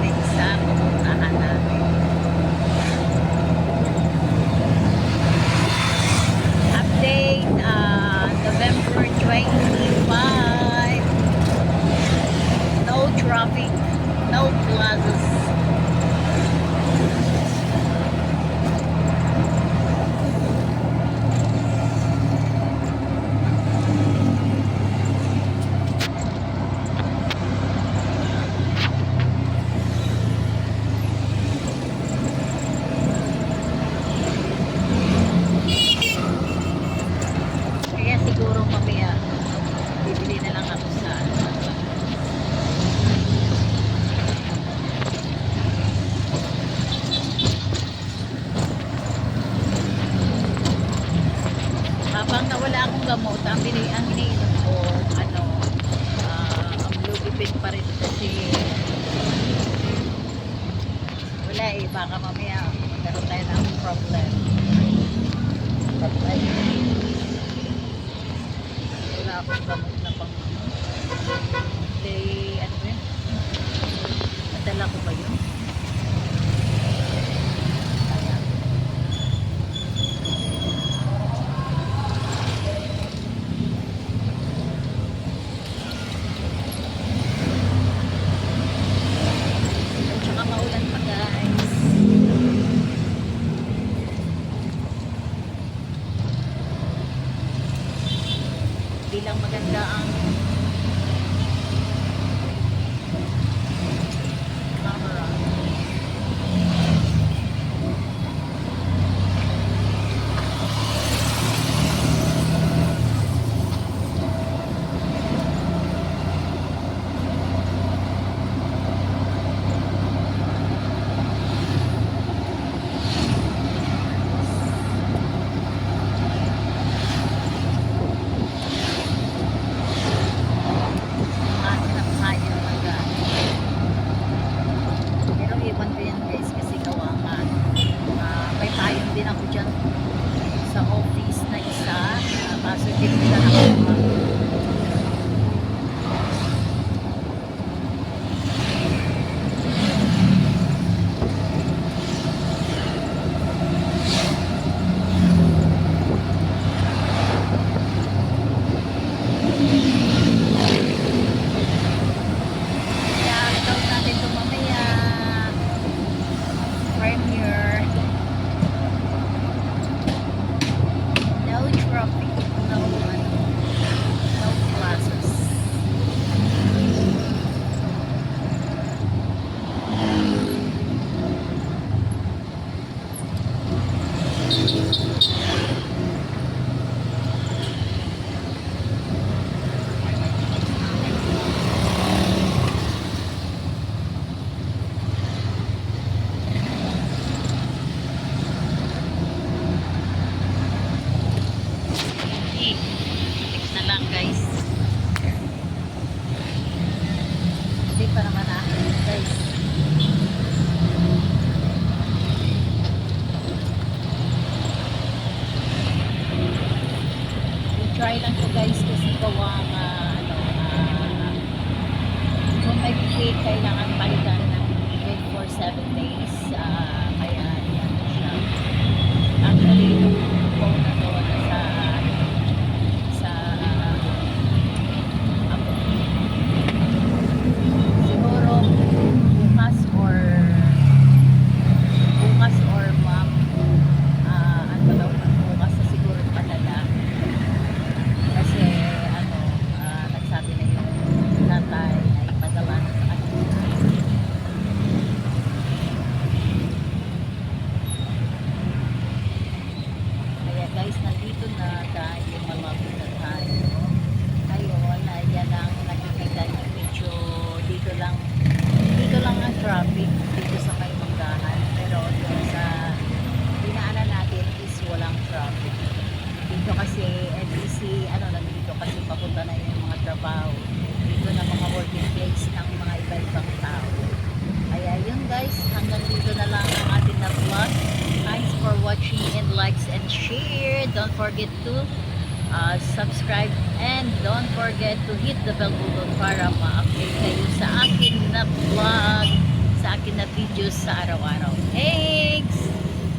namin sa pupuntahan namin. Update, November 25. No traffic, no plazas. Kaya siguro mamaya bibili na lang ako sa habang nawala akong gamot, ang iniinom ko ang Lugipin pa rin kasi wala baka mamaya magkaroon tayo ng problem. Wala akong gamot na pang ano ba yun? Nadala ko ba yun? Kaya at saka maulan pa guys. Bilang maganda ang camera. Hanap tayo pero iwan ko yan guys kasi gawa nga may payong din ako dyan sa office na isa kaso hindi ko na nakuha. Down natin ito mamaya. Premier. No traffic. No plazas. Tips na lang guys. Hindi pa naman guys. I-try lang to guys kasi gawa nga kung may bigay kailangan palitan ng bigay for 7 days. Kaya yan siya. Actually yung phone na to sa ako. Siguro bukas or ma'am bukas na siguro padala kasi nagsabi na yung tatay na ipadala na sa kanila. Kaya guys, nandito na tayo, malapit na tayo. Ngayon, yan ang nakikita nyo, medyo dito lang ang traffic dito sa may Manggahan, pero dito sa dinaanan natin is walang traffic dito kasi NBC nandito kasi papunta na yung mga trabaho dito na mga working place ng mga iba-ibang tao. Kaya yun guys, hanggang dito na lang ang ating na vlog. Thanks for watching and likes and share. Don't forget to subscribe and don't forget to hit the bell button para ma-update kayo sa akin na vlog. sa akin na videos sa araw-araw. Thanks!